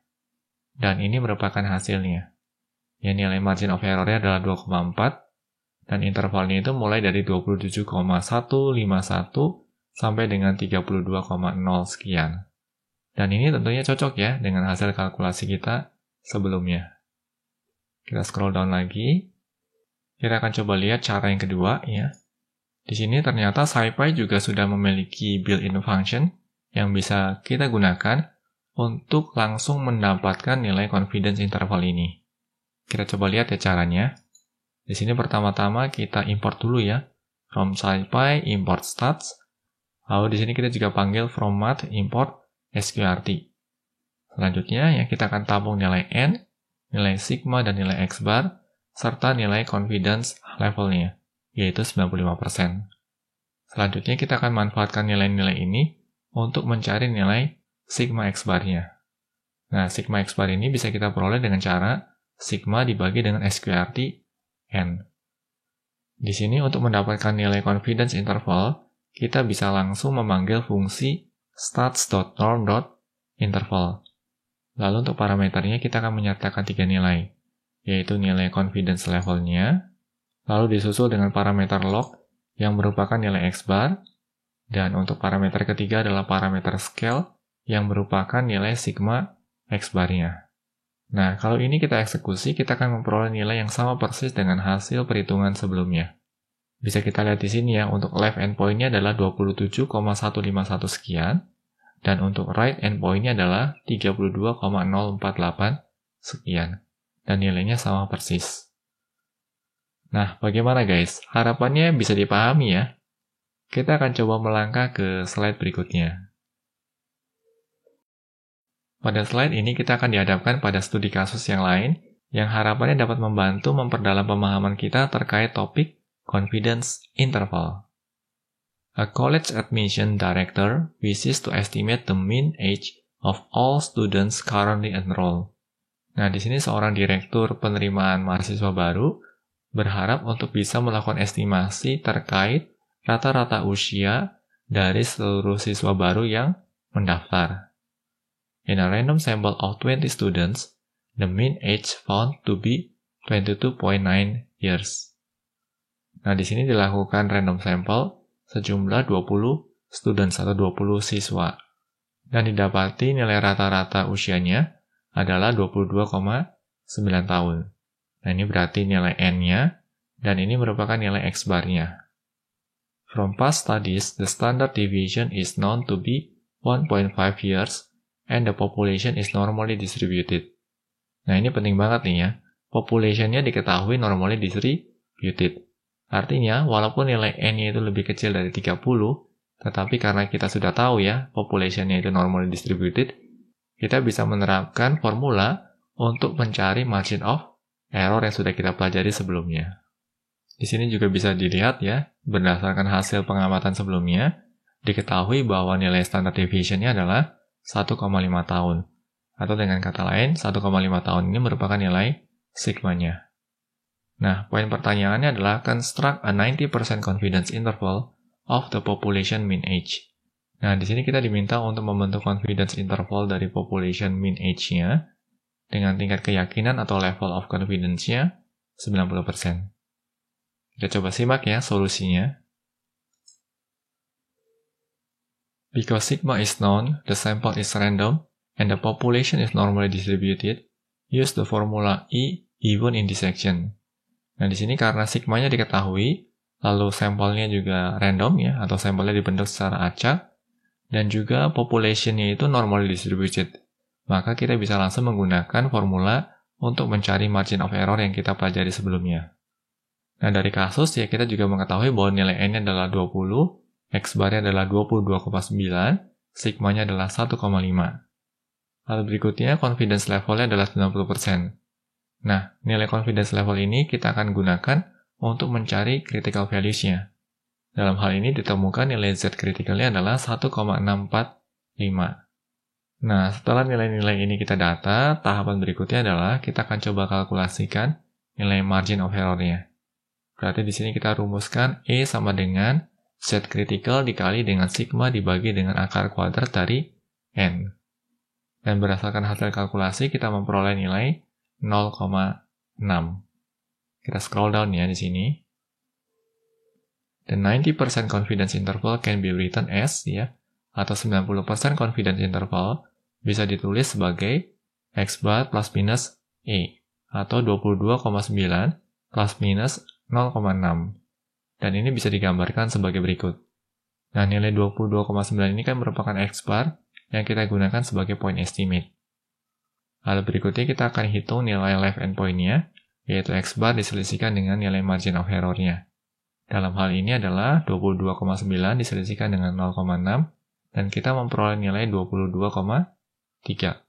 Dan ini merupakan hasilnya. Ya, nilai margin of error-nya adalah 2,4, dan intervalnya itu mulai dari 27,151 sampai dengan 32,0 sekian. Dan ini tentunya cocok ya dengan hasil kalkulasi kita sebelumnya. Kita scroll down lagi. Kita akan coba lihat cara yang kedua ya. Di sini ternyata SciPy juga sudah memiliki built-in function yang bisa kita gunakan untuk langsung mendapatkan nilai confidence interval ini. Kita coba lihat ya caranya. Di sini pertama-tama kita import dulu ya. From SciPy import stats. Lalu di sini kita juga panggil from math import sqrt. Selanjutnya ya kita akan tampung nilai n, nilai sigma dan nilai x-bar, serta nilai confidence levelnya, yaitu 95%. Selanjutnya kita akan manfaatkan nilai-nilai ini untuk mencari nilai sigma x-bar-nya. Nah, sigma x-bar ini bisa kita peroleh dengan cara sigma dibagi dengan sqrt n. Di sini untuk mendapatkan nilai confidence interval, kita bisa langsung memanggil fungsi stats.norm.interval. Lalu untuk parameternya kita akan menyertakan 3 nilai, yaitu nilai confidence levelnya, lalu disusul dengan parameter log yang merupakan nilai x-bar, dan untuk parameter ketiga adalah parameter scale yang merupakan nilai sigma x-bar-nya. Nah, kalau ini kita eksekusi, kita akan memperoleh nilai yang sama persis dengan hasil perhitungan sebelumnya. Bisa kita lihat di sini ya, untuk left endpoint-nya adalah 27,151 sekian, dan untuk right endpoint-nya adalah 32,048 sekian. Dan nilainya sama persis. Nah, bagaimana guys? Harapannya bisa dipahami ya. Kita akan coba melangkah ke slide berikutnya. Pada slide ini kita akan dihadapkan pada studi kasus yang lain yang harapannya dapat membantu memperdalam pemahaman kita terkait topik confidence interval. A college admission director wishes to estimate the mean age of all students currently enrolled. Nah, di sini seorang direktur penerimaan mahasiswa baru berharap untuk bisa melakukan estimasi terkait rata-rata usia dari seluruh siswa baru yang mendaftar. In a random sample of 20 students, the mean age found to be 22.9 years. Nah, di sini dilakukan random sample sejumlah 20 students atau 20 siswa. Dan didapati nilai rata-rata usianya adalah 22,9 tahun. Nah, ini berarti nilai N-nya, dan ini merupakan nilai X-bar-nya. From past studies, the standard deviation is known to be 1.5 years, and the population is normally distributed. Nah, ini penting banget nih ya. Population-nya diketahui normally distributed. Artinya, walaupun nilai N-nya itu lebih kecil dari 30, tetapi karena kita sudah tahu ya, population-nya itu normally distributed, kita bisa menerapkan formula untuk mencari margin of error yang sudah kita pelajari sebelumnya. Di sini juga bisa dilihat ya, berdasarkan hasil pengamatan sebelumnya, diketahui bahwa nilai standard deviation-nya adalah 1,5 tahun. Atau dengan kata lain, 1,5 tahun ini merupakan nilai sigma-nya. Nah, poin pertanyaannya adalah construct a 90% confidence interval of the population mean age. Nah, di sini kita diminta untuk membentuk confidence interval dari population mean age-nya. dengan tingkat keyakinan atau level of confidence-nya 90%. Kita coba simak ya solusinya. Because sigma is known, the sample is random, and the population is normally distributed, use the formula E even in this section. Nah, di sini karena sigmanya diketahui, lalu sampelnya juga random ya, atau sampelnya dibentuk secara acak, dan juga population-nya itu normally distributed. Maka kita bisa langsung menggunakan formula untuk mencari margin of error yang kita pelajari sebelumnya. Nah, dari kasus ya kita juga mengetahui bahwa nilai N-nya adalah 20, X-bar-nya adalah 22,9, sigma-nya adalah 1,5. Lalu berikutnya, confidence level-nya adalah 90%. Nah, nilai confidence level ini kita akan gunakan untuk mencari critical values-nya. Dalam hal ini ditemukan nilai Z critical-nya adalah 1,645. Nah, setelah nilai-nilai ini kita data, tahapan berikutnya adalah kita akan coba kalkulasikan nilai margin of error-nya. Berarti di sini kita rumuskan E sama dengan Z critical dikali dengan sigma dibagi dengan akar kuadrat dari N. Dan berdasarkan hasil kalkulasi, kita memperoleh nilai 0,6. Kita scroll down ya di sini. The 90% confidence interval can be written as, ya, atau 90% confidence interval bisa ditulis sebagai X bar plus minus E, atau 22,9 plus minus 0,6. Dan ini bisa digambarkan sebagai berikut. Nah, nilai 22,9 ini kan merupakan X bar yang kita gunakan sebagai point estimate. Lalu berikutnya kita akan hitung nilai left endpoint-nya, yaitu X bar diselisihkan dengan nilai margin of error-nya. Dalam hal ini adalah 22,9 diselisihkan dengan 0,6, dan kita memperoleh nilai 22,3.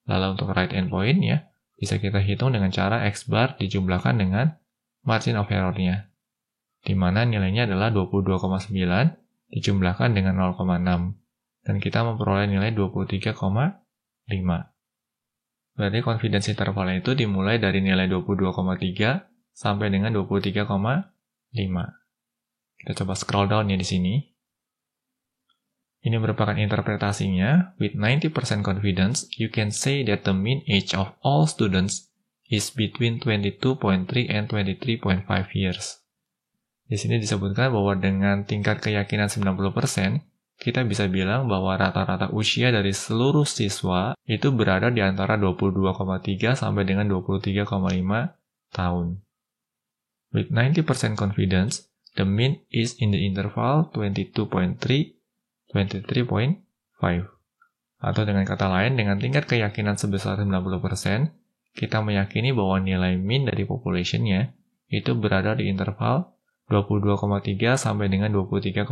Lalu untuk right endpoint ya, bisa kita hitung dengan cara X bar dijumlahkan dengan margin of error-nya, di mana nilainya adalah 22,9 dijumlahkan dengan 0,6, dan kita memperoleh nilai 23,5. Berarti confidence interval itu dimulai dari nilai 22,3 sampai dengan 23,5. Kita coba scroll down ya di sini. Ini merupakan interpretasinya. With 90% confidence, you can say that the mean age of all students is between 22.3 and 23.5 years. Di sini disebutkan bahwa dengan tingkat keyakinan 90%, kita bisa bilang bahwa rata-rata usia dari seluruh siswa itu berada di antara 22,3 sampai dengan 23,5 tahun. With 90% confidence, the mean is in the interval 22.3-23.5. Atau dengan kata lain, dengan tingkat keyakinan sebesar 90%, kita meyakini bahwa nilai mean dari population-nya itu berada di interval 22,3 sampai dengan 23,5.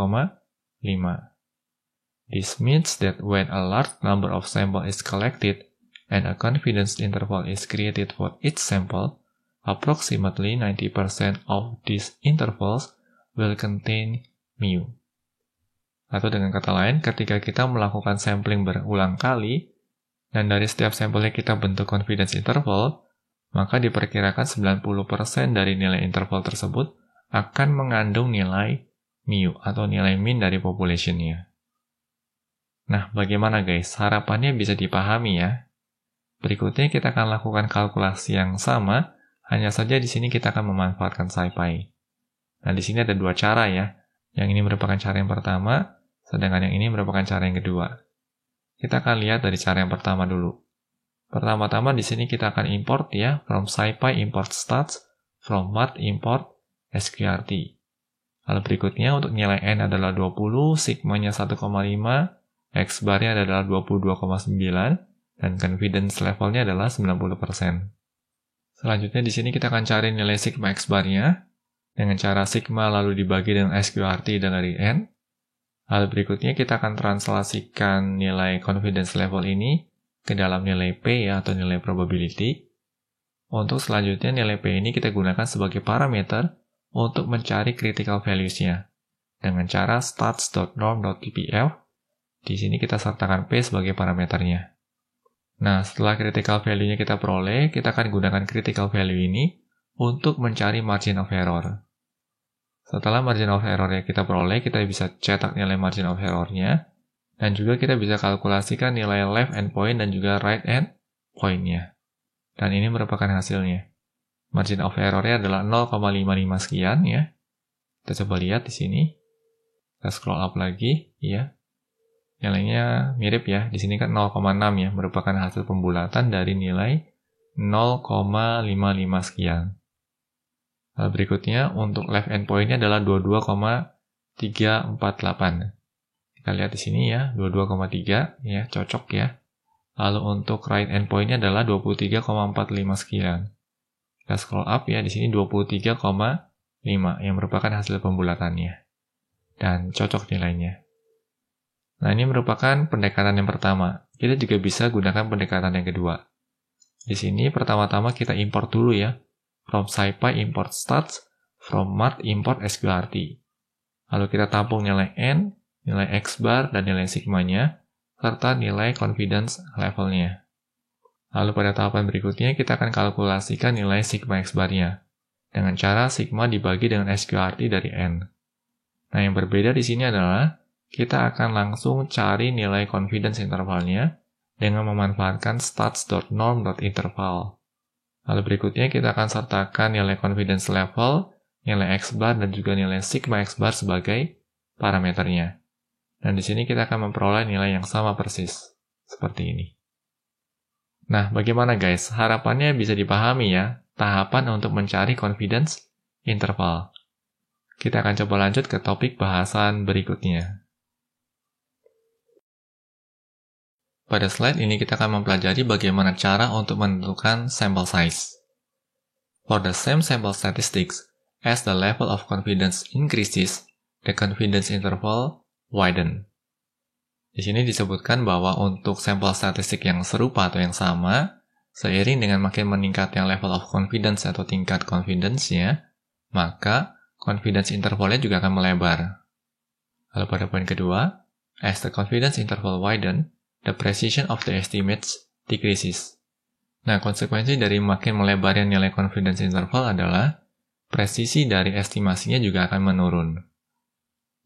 This means that when a large number of samples is collected and a confidence interval is created for each sample, approximately 90% of these intervals will contain mu. Atau dengan kata lain, ketika kita melakukan sampling berulang kali, dan dari setiap sampelnya kita bentuk confidence interval, maka diperkirakan 90% dari nilai interval tersebut akan mengandung nilai mu atau nilai mean dari population-nya. Nah, bagaimana guys? Harapannya bisa dipahami ya. Berikutnya kita akan lakukan kalkulasi yang sama, hanya saja di sini kita akan memanfaatkan SciPy. Nah, di sini ada dua cara ya. Yang ini merupakan cara yang pertama, sedangkan yang ini merupakan cara yang kedua. Kita akan lihat dari cara yang pertama dulu. Pertama-tama di sini kita akan import ya, from SciPy import stats, from math import sqrt. Lalu berikutnya untuk nilai n adalah 20, sigma-nya 1,5, X bar-nya adalah 22,9, dan confidence level-nya adalah 90%. Selanjutnya di sini kita akan cari nilai sigma X bar-nya, dengan cara sigma lalu dibagi dengan sqrt dari n. Lalu berikutnya kita akan translasikan nilai confidence level ini ke dalam nilai P ya, atau nilai probability. Untuk selanjutnya nilai P ini kita gunakan sebagai parameter untuk mencari critical values-nya, dengan cara stats.norm.ppf. Di sini kita sertakan P sebagai parameternya. Nah, setelah critical value-nya kita peroleh, kita akan gunakan critical value ini untuk mencari margin of error. Setelah margin of error-nya kita peroleh, kita bisa cetak nilai margin of error-nya, dan juga kita bisa kalkulasikan nilai left endpoint dan juga right endpoint-nya. Dan ini merupakan hasilnya. Margin of error-nya adalah 0,55 sekian ya. Kita coba lihat di sini. Kita scroll up lagi, ya. Nilainya mirip ya. Di sini kan 0,6 ya, merupakan hasil pembulatan dari nilai 0,55 sekian. Lalu berikutnya untuk left endpoint-nya adalah 22,348. Kita lihat di sini ya, 22,3 ya, cocok ya. Lalu untuk right endpoint-nya adalah 23,45 sekian. Kita scroll up ya, di sini 23,5 yang merupakan hasil pembulatannya. Dan cocok nilainya. Nah, ini merupakan pendekatan yang pertama. Kita juga bisa gunakan pendekatan yang kedua. Di sini pertama-tama kita import dulu ya. From SciPy import stats, from Mart import sqrt. Lalu kita tampung nilai n, nilai x bar, dan nilai sigma-nya, serta nilai confidence level-nya. Lalu pada tahapan berikutnya kita akan kalkulasikan nilai sigma x bar-nya dengan cara sigma dibagi dengan sqrt dari n. Nah, yang berbeda di sini adalah kita akan langsung cari nilai confidence intervalnya dengan memanfaatkan stats.norm.interval. Lalu berikutnya kita akan sertakan nilai confidence level, nilai x bar, dan juga nilai sigma x bar sebagai parameternya. Dan di sini kita akan memperoleh nilai yang sama persis, seperti ini. Nah, bagaimana guys? Harapannya bisa dipahami ya, tahapan untuk mencari confidence interval. Kita akan coba lanjut ke topik bahasan berikutnya. Pada slide ini kita akan mempelajari bagaimana cara untuk menentukan sample size. For the same sample statistics, as the level of confidence increases, the confidence interval widen. Di sini disebutkan bahwa untuk sampel statistik yang serupa atau yang sama, seiring dengan makin meningkatnya level of confidence atau tingkat confidence-nya, maka confidence intervalnya juga akan melebar. Lalu pada poin kedua, as the confidence interval widen, the precision of the estimates decreases. Nah, konsekuensi dari makin melebarnya nilai confidence interval adalah presisi dari estimasinya juga akan menurun.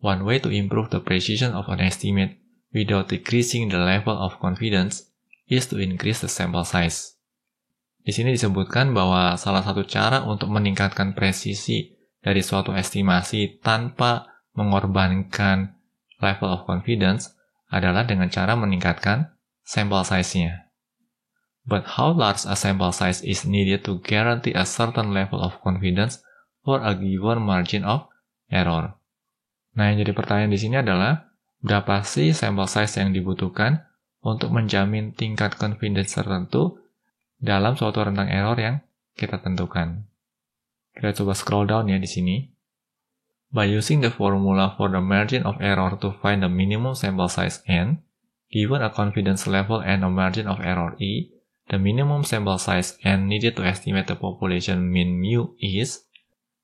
One way to improve the precision of an estimate without decreasing the level of confidence is to increase the sample size. Di sini disebutkan bahwa salah satu cara untuk meningkatkan presisi dari suatu estimasi tanpa mengorbankan level of confidence adalah dengan cara meningkatkan sample size-nya. But how large a sample size is needed to guarantee a certain level of confidence for a given margin of error? Nah, yang jadi pertanyaan di sini adalah, berapa sih sample size yang dibutuhkan untuk menjamin tingkat confidence tertentu dalam suatu rentang error yang kita tentukan? Kita coba scroll down ya di sini. By using the formula for the margin of error to find the minimum sample size n, given a confidence level and a margin of error e, the minimum sample size n needed to estimate the population mean mu is.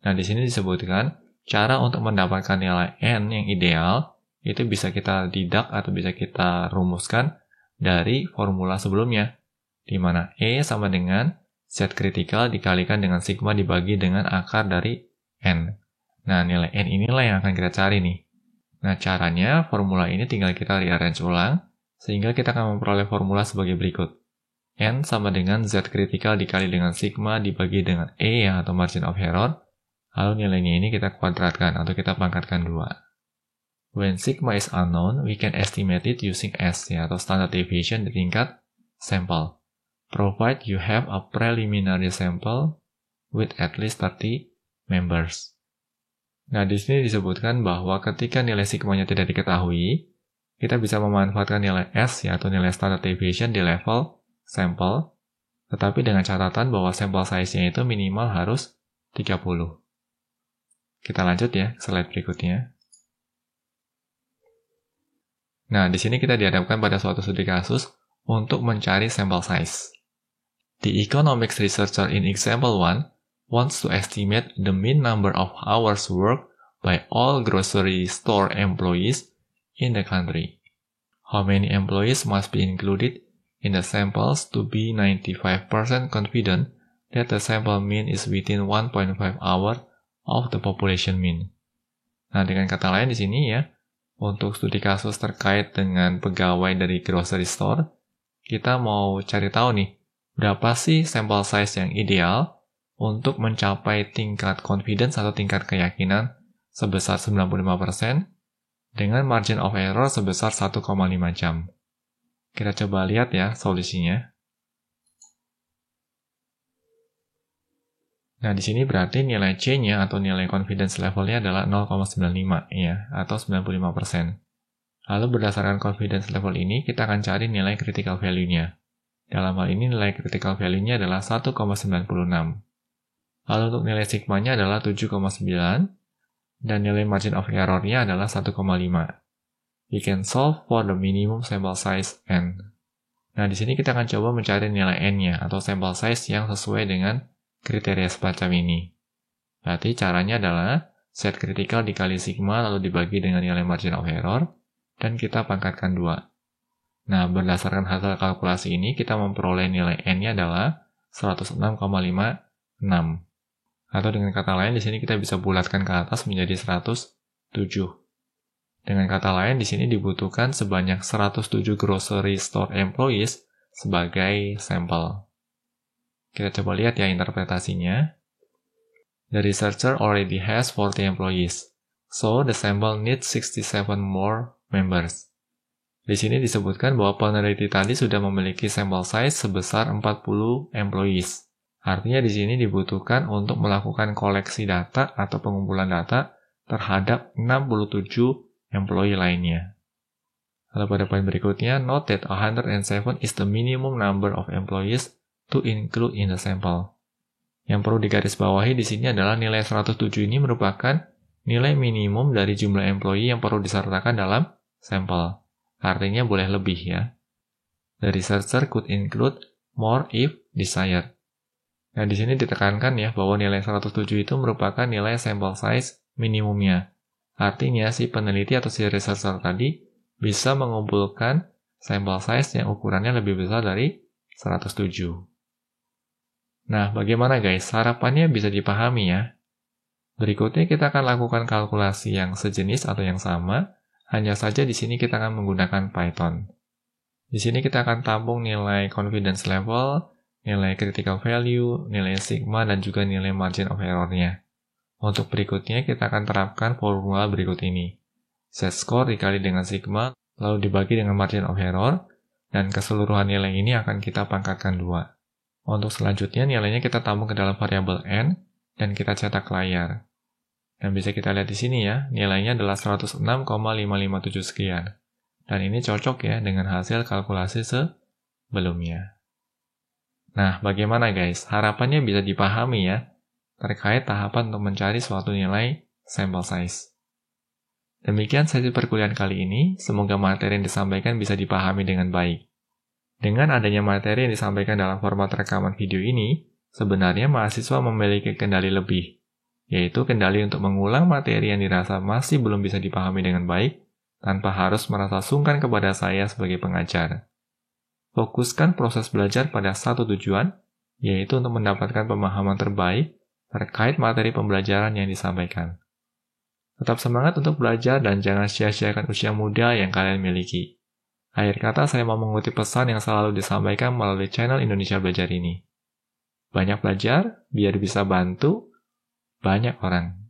Nah, di sini disebutkan cara untuk mendapatkan nilai n yang ideal itu bisa kita didak atau bisa kita rumuskan dari formula sebelumnya, di mana E sama dengan Z kritikal dikalikan dengan sigma dibagi dengan akar dari N. Nah, nilai N inilah yang akan kita cari nih. Nah, caranya formula ini tinggal kita rearrange ulang, sehingga kita akan memperoleh formula sebagai berikut. N sama dengan Z kritikal dikali dengan sigma dibagi dengan E atau margin of error, lalu nilainya ini kita kuadratkan atau kita pangkatkan 2. When sigma is unknown, we can estimate it using S ya, atau standard deviation di tingkat sampel. Provide you have a preliminary sample with at least 30 members. Nah, di sini disebutkan bahwa ketika nilai sigma-nya tidak diketahui, kita bisa memanfaatkan nilai S ya, atau nilai standard deviation di level sampel, tetapi dengan catatan bahwa sampel size-nya itu minimal harus 30. Kita lanjut ya, slide berikutnya. Nah, di sini kita dihadapkan pada suatu studi kasus untuk mencari sample size. The economics researcher in example 1 wants to estimate the mean number of hours worked by all grocery store employees in the country. How many employees must be included in the samples to be 95% confident that the sample mean is within 1.5 hour of the population mean. Nah, dengan kata lain di sini ya, untuk studi kasus terkait dengan pegawai dari grocery store, kita mau cari tahu nih, berapa sih sample size yang ideal untuk mencapai tingkat confidence atau tingkat keyakinan sebesar 95% dengan margin of error sebesar 1,5 jam. Kita coba lihat ya solusinya. Nah, di sini berarti nilai C-nya atau nilai confidence level-nya adalah 0,95 ya, atau 95%. Lalu berdasarkan confidence level ini, kita akan cari nilai critical value-nya. Dalam hal ini nilai critical value-nya adalah 1,96. Lalu untuk nilai sigma-nya adalah 7,9 dan nilai margin of error-nya adalah 1,5. We can solve for the minimum sample size n. Nah, di sini kita akan coba mencari nilai n-nya atau sample size yang sesuai dengan kriteria semacam ini. Berarti caranya adalah set critical dikali sigma lalu dibagi dengan nilai margin of error dan kita pangkatkan 2. Nah, berdasarkan hasil kalkulasi ini kita memperoleh nilai n-nya adalah 106,56. Atau dengan kata lain di sini kita bisa bulatkan ke atas menjadi 107. Dengan kata lain di sini dibutuhkan sebanyak 107 grocery store employees sebagai sampel. Kita coba lihat ya interpretasinya. The researcher already has 40 employees, so the sample needs 67 more members. Di sini disebutkan bahwa peneliti tadi sudah memiliki sample size sebesar 40 employees. Artinya di sini dibutuhkan untuk melakukan koleksi data atau pengumpulan data terhadap 67 employee lainnya. Lalu pada poin berikutnya, note that 107 is the minimum number of employees to include in the sample. Yang perlu digarisbawahi di sini adalah nilai 107 ini merupakan nilai minimum dari jumlah employee yang perlu disertakan dalam sampel. Artinya boleh lebih ya. The researcher could include more if desired. Nah, di sini ditekankan ya bahwa nilai 107 itu merupakan nilai sample size minimumnya. Artinya si peneliti atau si researcher tadi bisa mengumpulkan sample size yang ukurannya lebih besar dari 107. Nah, bagaimana guys? Harapannya bisa dipahami ya. Berikutnya kita akan lakukan kalkulasi yang sejenis atau yang sama, hanya saja di sini kita akan menggunakan Python. Di sini kita akan tampung nilai confidence level, nilai critical value, nilai sigma, dan juga nilai margin of error-nya. Untuk berikutnya kita akan terapkan formula berikut ini. Z-score dikali dengan sigma, lalu dibagi dengan margin of error, dan keseluruhan nilai ini akan kita pangkatkan 2. Untuk selanjutnya nilainya kita tampung ke dalam variabel n dan kita cetak layar. Dan bisa kita lihat di sini ya, nilainya adalah 106,557 sekian. Dan ini cocok ya dengan hasil kalkulasi sebelumnya. Nah, bagaimana guys? Harapannya bisa dipahami ya terkait tahapan untuk mencari suatu nilai sample size. Demikian sesi perkuliahan kali ini, semoga materi yang disampaikan bisa dipahami dengan baik. Dengan adanya materi yang disampaikan dalam format rekaman video ini, sebenarnya mahasiswa memiliki kendali lebih, yaitu kendali untuk mengulang materi yang dirasa masih belum bisa dipahami dengan baik, tanpa harus merasa sungkan kepada saya sebagai pengajar. Fokuskan proses belajar pada satu tujuan, yaitu untuk mendapatkan pemahaman terbaik terkait materi pembelajaran yang disampaikan. Tetap semangat untuk belajar dan jangan sia-siakan usia muda yang kalian miliki. Akhir kata, saya mau mengutip pesan yang selalu disampaikan melalui channel Indonesia Belajar ini. Banyak belajar, biar bisa bantu banyak orang.